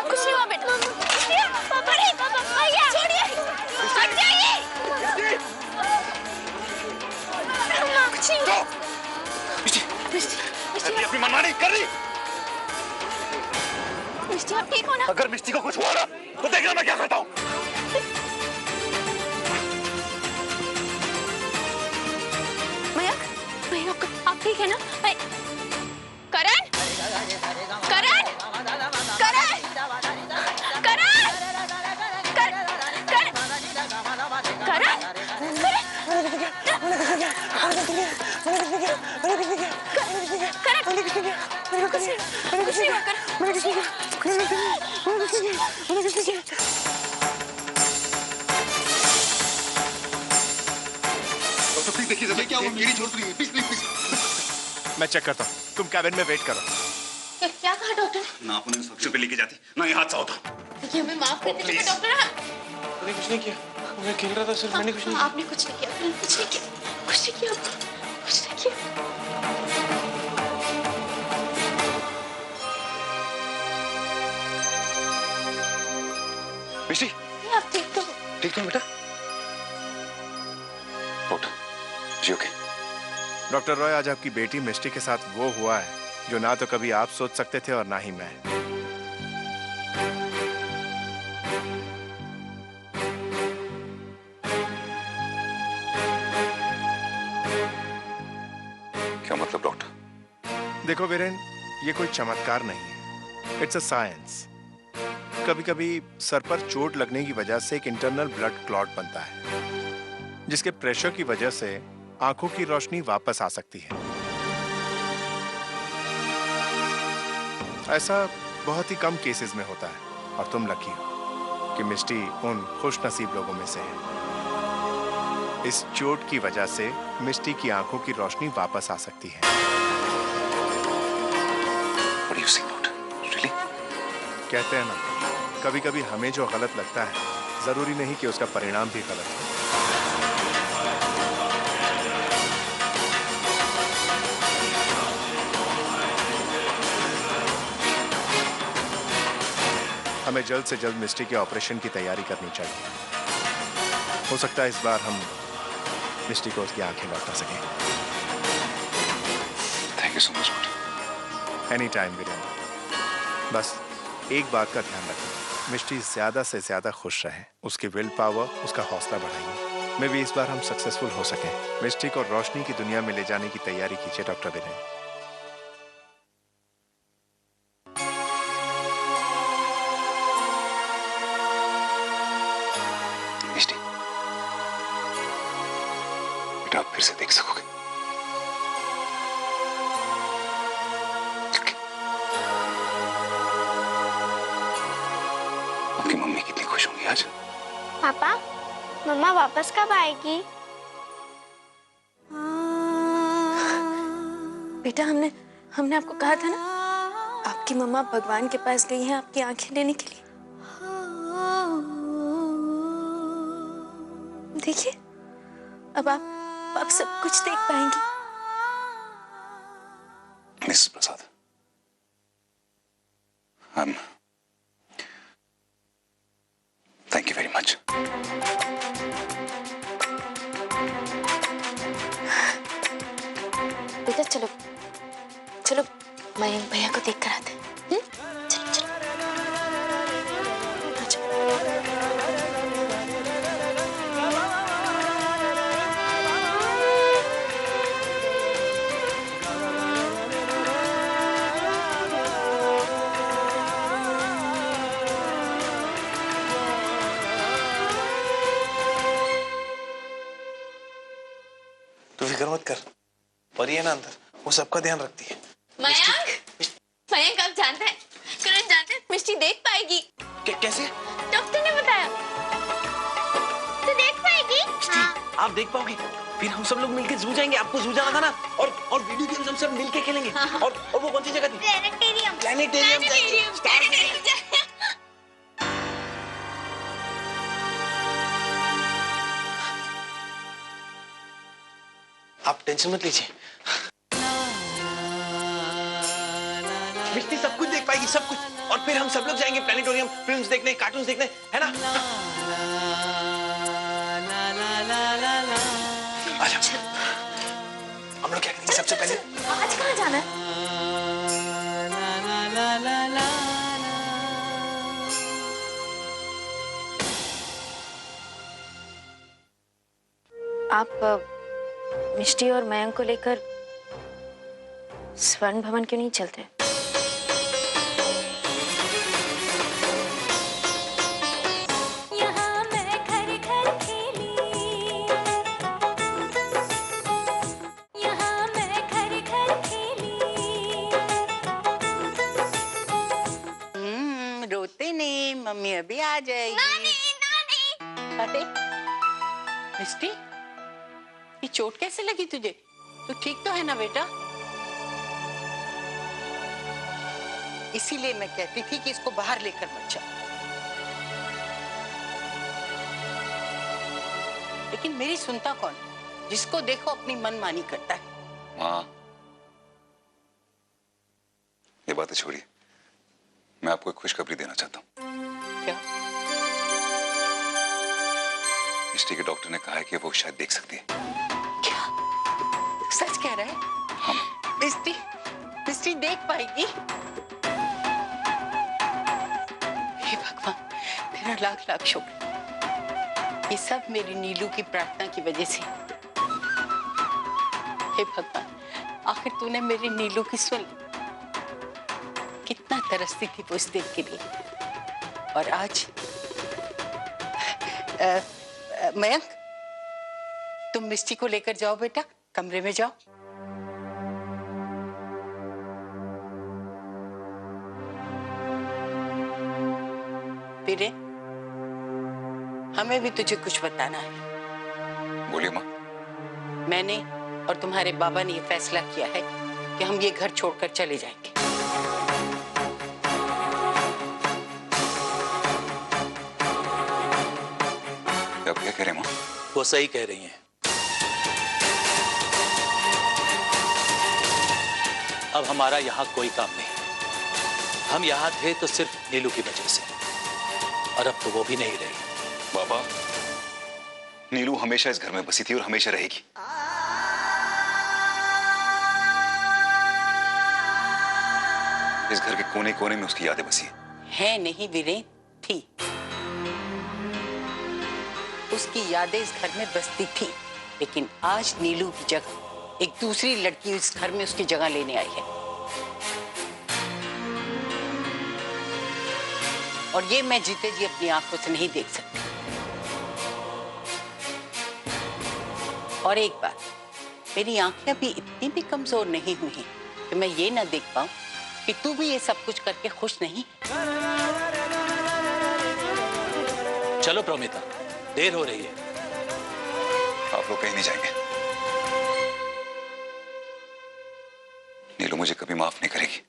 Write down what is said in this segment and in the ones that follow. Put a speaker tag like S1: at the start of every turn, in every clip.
S1: कुछ नहीं हुआ बेटा। पापा नहीं, पापा भैया छोड़िए, हट जाइए। कुछ नहीं हुआ।
S2: मिष्टी अपनी मनमानी कर रही।
S1: मिष्टी आप ठीक हो ना?
S2: अगर मिष्टी को कुछ हुआ ना तो देखना मैं क्या करता हूँ।
S1: मयंक आप ठीक है ना? करण करण करण
S2: देखिए क्या हुआ? मेरी छोड़ रही है। Please please please.
S3: मैं चेक करता हूँ, तुम कैबिन में वेट करो।
S1: क्या कहा डॉक्टर?
S2: ना आप उन्हें सुरक्षा पे लेके जाती ना ये हादसा होता।
S1: देखिए हमें माफ कर दीजिए डॉक्टर।
S3: मैंने कुछ नहीं किया, मैं खेल रहा था सिर्फ। मैंने कुछ नहीं किया।
S1: आपने कुछ नहीं किया, कुछ नहीं किया, कुछ नहीं किया, कुछ नहीं किया।
S2: मिष्टी
S1: आप ठीक तो?
S2: ठीक तो बेटा? डॉक्टर जी ओके।
S3: डॉक्टर रॉय, आज आपकी बेटी मिष्टी के साथ वो हुआ है जो ना तो कभी आप सोच सकते थे और ना ही मैं।
S2: क्या मतलब डॉक्टर?
S3: देखो वीरेन, ये कोई चमत्कार नहीं है, इट्स अ साइंस। कभी कभी सर पर चोट लगने की वजह से एक इंटरनल ब्लड क्लॉट बनता है, जिसके प्रेशर की वजह से आंखों की रोशनी वापस आ सकती है। ऐसा बहुत ही कम केसेस में होता है और तुम लकी हो कि मिष्टी उन खुशनसीब लोगों में से है। इस चोट की वजह से मिष्टी की आंखों की रोशनी वापस आ सकती है।
S2: What are you saying, doctor? Really?
S3: कहते हैं ना, कभी कभी हमें जो गलत लगता है जरूरी नहीं कि उसका परिणाम भी गलत हो। हमें जल्द से जल्द मिष्टी के ऑपरेशन की तैयारी करनी चाहिए। हो सकता है इस बार हम मिष्टी को उसकी आंखें लौटा सकें।
S2: Thank you so much, doctor.
S3: Any time Virendra. बस एक बात का ध्यान रखें, मिष्टी ज्यादा से ज्यादा खुश रहे, उसकी विल पावर, उसका हौसला बढ़ाइए। मे भी इस बार हम सक्सेसफुल हो सकें। मिष्टी को रोशनी की दुनिया में ले जाने की तैयारी कीजिए डॉक्टर वीरेंद्र।
S2: मिष्टी, बेटा आप फिर से देख सकोगे। आपकी मम्मी कितनी खुश होंगी आज।
S4: पापा, मम्मा वापस कब आएगी?
S1: बेटा हमने आपको कहा था ना, आपकी मम्मा भगवान के पास गई हैं आपकी आंखें लेने के लिए। देखिए, अब आप सब कुछ देख पाएंगे।
S2: Mrs Prasad, thank you very much.
S1: बेटा चलो चलो, मयंक भैया को देख कर आते हैं। चलो चलो।
S5: तू फिक्र मत कर, परी है ना अंदर, वो सबका ध्यान रखती है।
S1: मयंक आप जानते हैं, करण जानते हैं, मिष्टी देख पाएगी।
S5: कैसे?
S1: डॉक्टर ने बताया।
S4: तू देख पाएगी?
S5: हाँ। आप देख पाओगे, फिर हम सब लोग मिलकर जू जाएंगे। आपको जू जाना था ना, और वीडियो गेम्स हम सब मिलके खेलेंगे।
S1: हाँ।
S5: और वो कौन सी जगह थी?
S4: प्लेनेटेरियम।
S5: प्लेनेटेरियम। आप टेंशन मत लीजिए। मिष्टी सब कुछ देख पाएगी, सब कुछ। और फिर हम सब लोग जाएंगे प्लेनेटोरियम फिल्म्स देखने, कार्टून्स देखने, है ना? अच्छा, हम लोग क्या करेंगे सबसे पहले?
S1: आज कहाँ जाना है? आप मिष्टी और मयंक को लेकर स्वर्ण भवन क्यों नहीं चलते?
S6: रोते नहीं, मम्मी अभी आ जाएगी।
S4: नानी, नानी।
S6: अरे मिष्टी, ये चोट कैसे लगी तुझे? तू ठीक तो है ना बेटा? इसीलिए मैं कहती थी कि इसको बाहर लेकर मत जा। लेकिन मेरी सुनता कौन? जिसको देखो अपनी मनमानी करता है।
S2: माँ, ये बातें छोड़िए, मैं आपको एक खुशखबरी देना चाहता हूँ।
S6: क्या?
S2: मिष्टी के डॉक्टर ने कहा है कि वो शायद देख सकती है।
S6: क्या? तू सच कह रहा है?
S2: हाँ।
S6: मिष्टी, मिष्टी देख पाएगी? हे भगवान, तेरा लाख लाख शुक्र। ये सब मेरी नीलू की प्रार्थना की वजह से। हे भगवान, आखिर तूने मेरी नीलू की सुन ली। कितना तरसती थी वो इस दिन के लिए। और आज मयंक, तुम मिष्टी को लेकर जाओ बेटा, कमरे में जाओ। वीरे, हमें भी तुझे कुछ बताना है।
S2: बोलिए माँ।
S6: मैंने और तुम्हारे बाबा ने ये फैसला किया है कि हम ये घर छोड़कर चले जाएंगे।
S2: आप क्या कह रहे हैं माँ?
S7: वो सही कह रही हैं। अब हमारा यहाँ कोई काम नहीं। हम यहाँ थे तो सिर्फ नीलू की वजह से, और अब तो वो भी नहीं रही।
S2: बाबा, नीलू हमेशा इस घर में बसी थी और हमेशा रहेगी। इस घर के कोने कोने में उसकी यादें बसी
S6: है नहीं वीरेन, थी। उसकी यादें इस घर में बसती थी, लेकिन आज नीलू की जगह एक दूसरी लड़की इस घर में उसकी जगह लेने आई है। और ये मैं जीते जी अपनी आंखों से नहीं देख सकती। और एक बात, मेरी आंखें अभी इतनी भी कमजोर नहीं हुई हैं कि मैं ये ना देख पाऊं कि तू भी ये सब कुछ करके खुश नहीं।
S7: चलो प्रोमिता, देर हो रही है।
S2: आप लोग कहीं नहीं जाएंगे। नीलू मुझे कभी माफ नहीं करेगी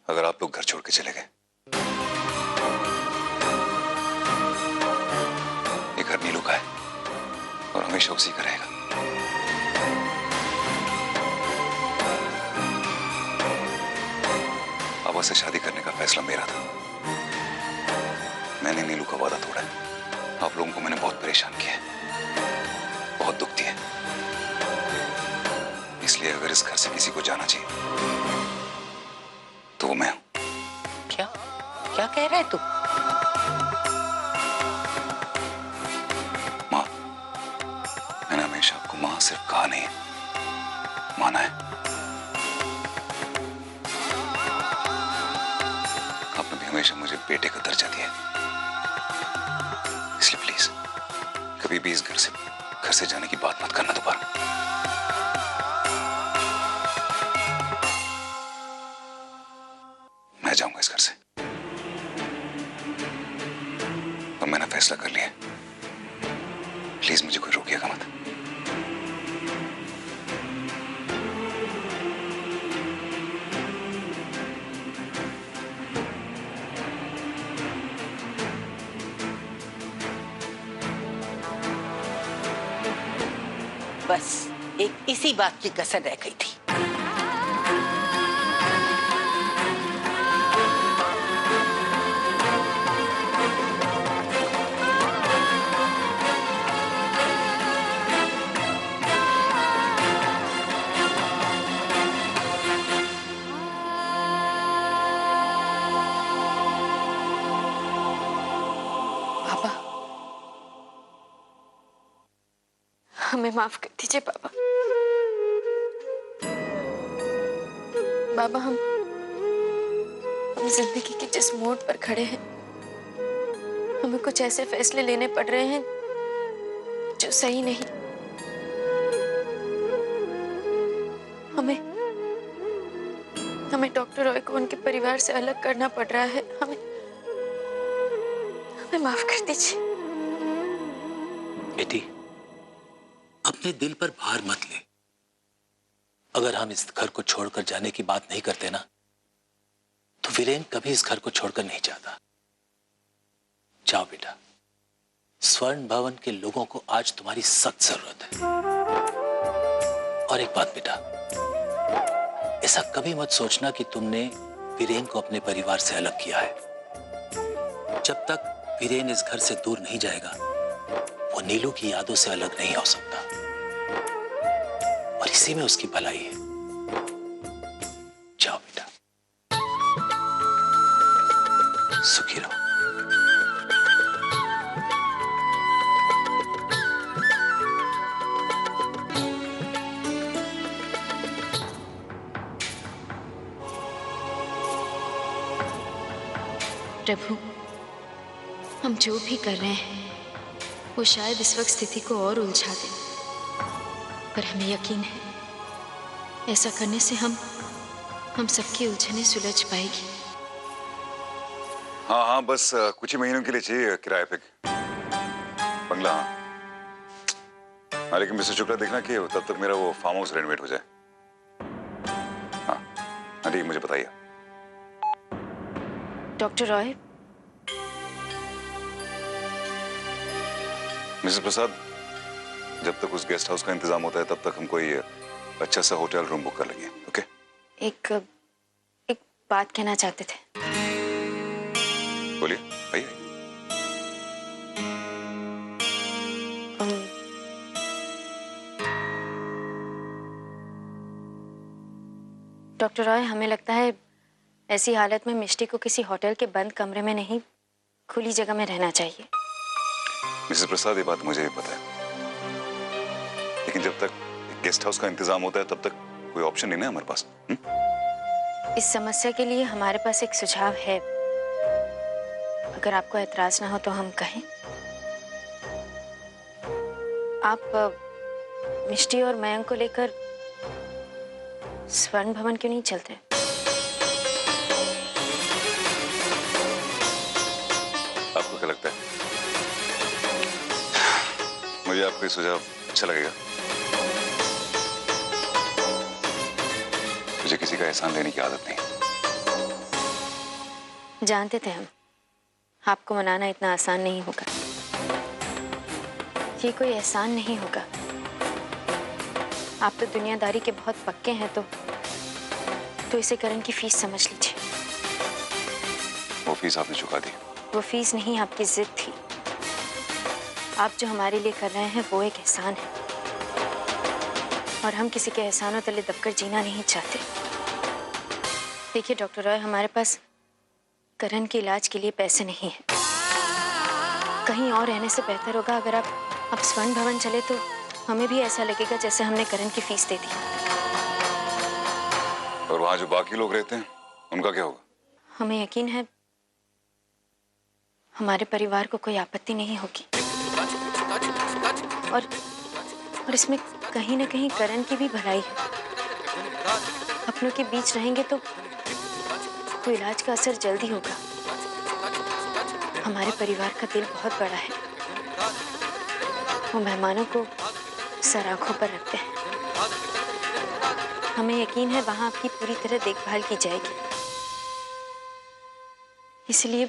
S2: अगर आप लोग घर छोड़ के चले गए। ये घर नीलू का है और हमेशा उसी का रहेगा। आबा से शादी करने का फैसला मेरा था। मैंने नीलू का वादा तोड़ा है। आप लोगों को मैंने बहुत परेशान किया है, बहुत दुख दिया। इसलिए अगर इस घर से किसी को जाना चाहिए तो वो मैं हूं।
S6: क्या क्या कह रहा है तू?
S2: माँ, मैंने हमेशा आपको माँ सिर्फ कहा नहीं, माना है। आपने भी हमेशा मुझे बेटे का दर्जा दिया। इसलिए प्लीज कभी भी इस घर से जाने की बात मत करना दोबारा। मैं जाऊंगा इस घर से, और मैंने फैसला कर लिया। प्लीज मुझे कोई रोकिएगा मत।
S6: बस एक इसी बात की कसर रह गई थी।
S1: पापा, हमें माफ कर दीजिए पापा। बाबा, हम जिंदगी के जिस मोड़ पर खड़े हैं, हमें कुछ ऐसे फैसले लेने पड़ रहे हैं जो सही नहीं। हमें डॉक्टर रॉय को उनके परिवार से अलग करना पड़ रहा है। हमें माफ कर दीजिए।
S7: बेटी, अपने दिल पर भार मत ले। अगर हम इस घर को छोड़कर जाने की बात नहीं करते ना, तो वीरेन कभी इस घर को छोड़कर नहीं जाता। जाओ बेटा, स्वर्ण भवन के लोगों को आज तुम्हारी सख्त जरूरत है। और एक बात बेटा, ऐसा कभी मत सोचना कि तुमने वीरेन को अपने परिवार से अलग किया है। जब तक वीरेन इस घर से दूर नहीं जाएगा, वो नीलू की यादों से अलग नहीं हो सकता। और इसी में उसकी भलाई है। जाओ बेटा, सुखी रहो।
S1: प्रभु, हम जो भी कर रहे हैं वो शायद इस वक्त स्थिति को और उलझा दे, पर हमें यकीन है ऐसा करने से हम सबकी उलझनें सुलझ पाएगी।
S2: हाँ हाँ, बस कुछ ही महीनों के लिए चाहिए किराए पे बंगला। हाँ, लेकिन मिस्टर शुक्ला देखना कि तब तक मेरा वो फार्म हाउस रेनोवेट हो जाए। हाँ हाँ, ठीक, मुझे बताइए।
S1: डॉक्टर रॉय,
S2: मिसेस प्रसाद, जब तक उस गेस्ट हाउस का इंतजाम होता है तब तक हम कोई अच्छा सा होटल रूम बुक कर लेंगे। ओके? एक
S1: बात कहना चाहते थे।
S2: बोलिए, आइए।
S1: डॉक्टर रॉय, हमें लगता है ऐसी हालत में मिष्टी को किसी होटल के बंद कमरे में नहीं, खुली जगह में रहना चाहिए।
S2: मिसेस प्रसाद, ये बात मुझे भी पता है, लेकिन जब तक गेस्ट हाउस का इंतजाम होता है तब तक कोई ऑप्शन नहीं ना हमारे पास।
S1: इस समस्या के लिए हमारे पास एक सुझाव है, अगर आपको ऐतराज ना हो तो हम कहें। आप मिष्टी और मयंक को लेकर स्वर्ण भवन क्यों नहीं चलते?
S2: आपको क्या लगता है, मुझे आपका सुझाव अच्छा लगेगा? मुझे किसी का एहसान लेने की आदत नहीं।
S1: जानते थे हम, आपको मनाना इतना आसान नहीं होगा। ये कोई एहसान नहीं होगा। आप तो दुनियादारी के बहुत पक्के हैं, तो इसे करण की फीस समझ लीजिए।
S2: वो फीस आपने चुका दी?
S1: वो फीस नहीं, आपकी जिद थी। आप जो हमारे लिए कर रहे हैं वो एक एहसान है, और हम किसी के एहसानों तले दबकर जीना नहीं चाहते। देखिए डॉक्टर रॉय, हमारे पास करण के इलाज के लिए पैसे नहीं है। कहीं और रहने से बेहतर होगा अगर आप स्वर्ण भवन चले, तो हमें भी ऐसा लगेगा जैसे हमने करण की फीस दे दी।
S2: और वहां जो बाकी लोग रहते हैं उनका क्या होगा?
S1: हमें यकीन है हमारे परिवार को कोई आपत्ति नहीं होगी, और इसमें कहीं ना कहीं करण की भी भलाई है। अपनों के बीच रहेंगे तो इलाज का असर जल्दी होगा। हमारे परिवार का दिल बहुत बड़ा है, वो मेहमानों को सर आंखों पर रखते हैं। हमें यकीन है वहां आपकी पूरी तरह देखभाल की जाएगी। इसलिए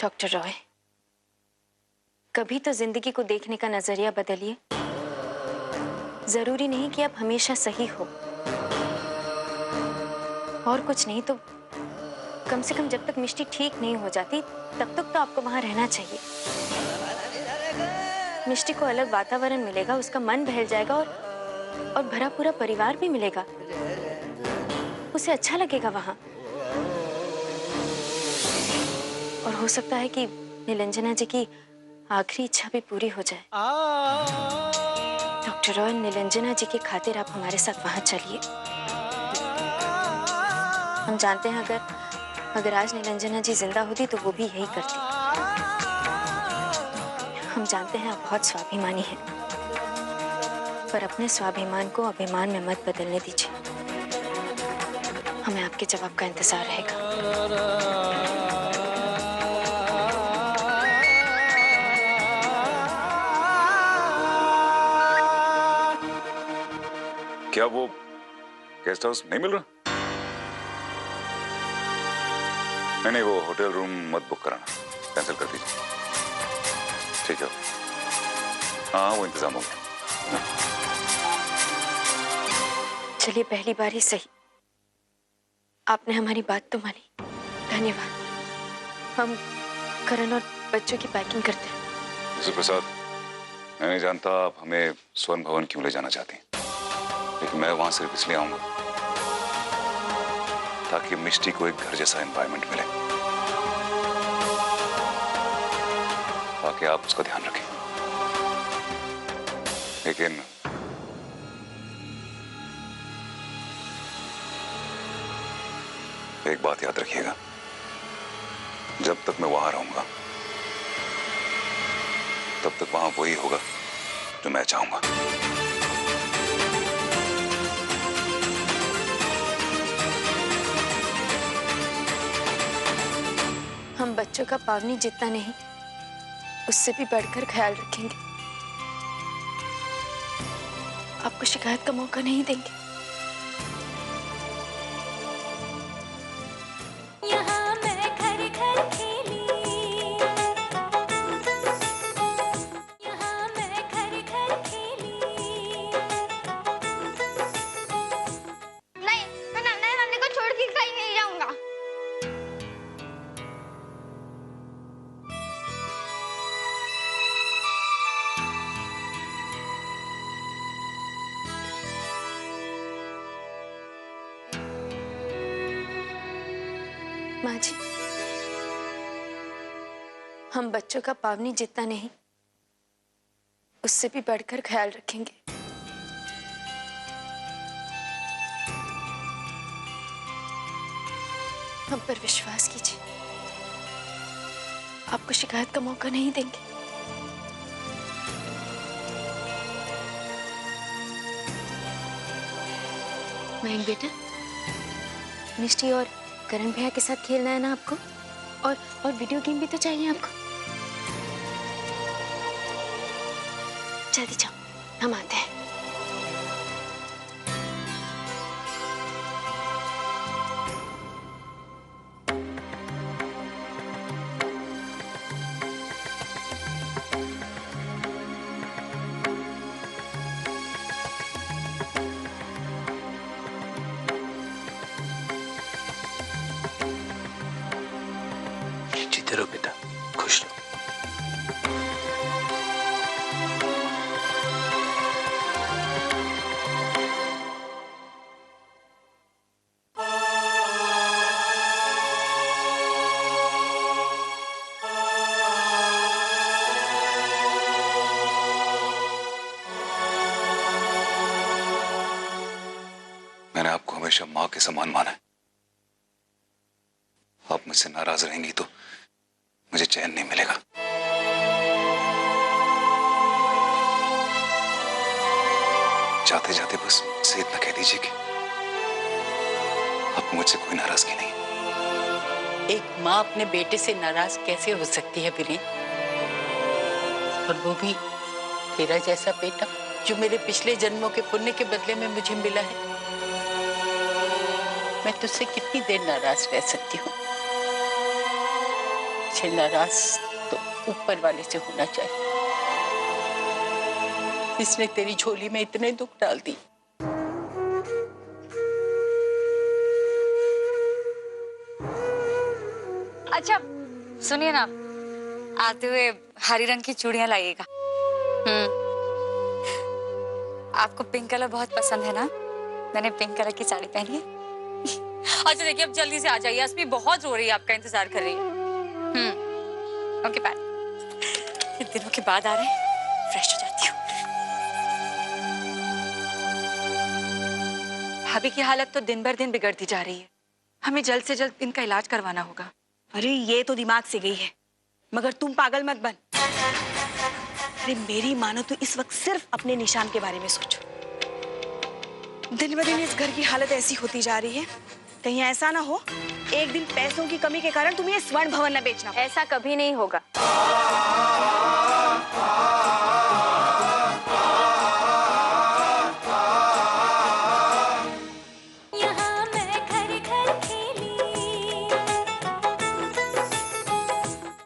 S1: डॉक्टर रॉय, कभी तो जिंदगी को देखने का नजरिया बदलिए। जरूरी नहीं कि आप हमेशा सही हो, और कुछ नहीं तो कम से कम जब तक मिष्टी ठीक नहीं हो जाती तब तक तो आपको वहां रहना चाहिए। मिष्टी को अलग वातावरण मिलेगा, उसका मन बहल जाएगा और भरा पूरा परिवार भी मिलेगा। उसे अच्छा लगेगा वहां, और हो सकता है कि निलंजना जी की आखिरी इच्छा भी पूरी हो जाए। डॉक्टर रॉय, निलंजना जी की खातिर आप हमारे साथ वहां चलिए। हम जानते हैं अगर आज निलंजना जी जिंदा होती तो वो भी यही करती। हम जानते हैं आप बहुत स्वाभिमानी हैं, पर अपने स्वाभिमान को अभिमान में मत बदलने दीजिए। हमें आपके जवाब का इंतजार रहेगा।
S2: क्या वो गेस्ट हाउस नहीं मिल रहा? नहीं, वो होटल रूम मत बुक कराना, कैंसिल कर दीजिए। ठीक है, हाँ वो इंतजाम हो गया।
S1: चलिए, पहली बार ही सही आपने हमारी बात तो मानी, धन्यवाद। हम करण और बच्चों की पैकिंग करते हैं।
S2: मिस्टर प्रसाद, मैं नहीं जानता आप हमें स्वर्ण भवन क्यों ले जाना चाहती हैं, लेकिन मैं वहां सिर्फ इसलिए आऊंगा ताकि मिष्टी को एक घर जैसा एनवायरनमेंट मिले, ताकि आप उसका ध्यान रखें। लेकिन एक बात याद रखिएगा, जब तक मैं वहां रहूंगा तब तक वहां वही होगा जो मैं चाहूंगा।
S1: हम बच्चों का पावनी जितना नहीं, उससे भी बढ़कर ख्याल रखेंगे। आपको शिकायत का मौका नहीं देंगे।
S4: नहीं, मैं नन्हे नानी को छोड़ के कहीं नहीं जाऊंगा।
S1: माँ जी, हम बच्चों का पावनी जितना नहीं, उससे भी बढ़कर ख्याल रखेंगे। हम पर विश्वास कीजिए, आपको शिकायत का मौका नहीं देंगे। मयंक बेटा, मिष्टी और करण भैया के साथ खेलना है ना आपको, और वीडियो गेम भी तो चाहिए आपको। जल्दी जाओ, हम आते हैं।
S7: जीते रहो बेटा, खुश रहो।
S2: मैंने आपको हमेशा मां के समान माना है। आप मुझसे नाराज रहेंगी तो मुझे चैन नहीं मिलेगा। जाते जाते बस मुझसे इतना कह दीजिए कि आपको मुझसे कोई नाराजगी नहीं।
S6: एक माँ अपने बेटे से नाराज कैसे हो सकती है वीरेन? और वो भी तेरा जैसा बेटा जो मेरे पिछले जन्मों के पुण्य के बदले में मुझे मिला है। मैं तुझसे कितनी देर नाराज रह सकती हूँ? मुझे नाराज तो ऊपर वाले से होना चाहिए। इसने तेरी झोली में इतने दुख डाल दी।
S8: अच्छा सुनिए ना, आते हुए हरी रंग की चूड़ियां लाइएगा। आपको पिंक कलर बहुत पसंद है ना? मैंने पिंक कलर की साड़ी पहनी है। अच्छा देखिए, अब जल्दी से आ जाइए, अस्मी बहुत रो रही है, आपका इंतजार कर रही है। Okay bye. इतने दिनों के बाद आ रहे हैं, फ्रेश हो जाती हूँ।
S1: भाभी की हालत तो दिन भर दिन बिगड़ती जा रही है। हमें जल्द से जल्द इनका इलाज करवाना होगा।
S9: अरे ये तो दिमाग से गई है, मगर तुम पागल मत बन। अरे मेरी मानो तो इस वक्त सिर्फ अपने निशान के बारे में सोचो। दिन ब दिन इस घर की हालत ऐसी होती जा रही है, कहीं ऐसा ना हो एक दिन पैसों की कमी के कारण तुम्हें ये स्वर्ण भवन न बेचना।
S1: ऐसा कभी नहीं होगा।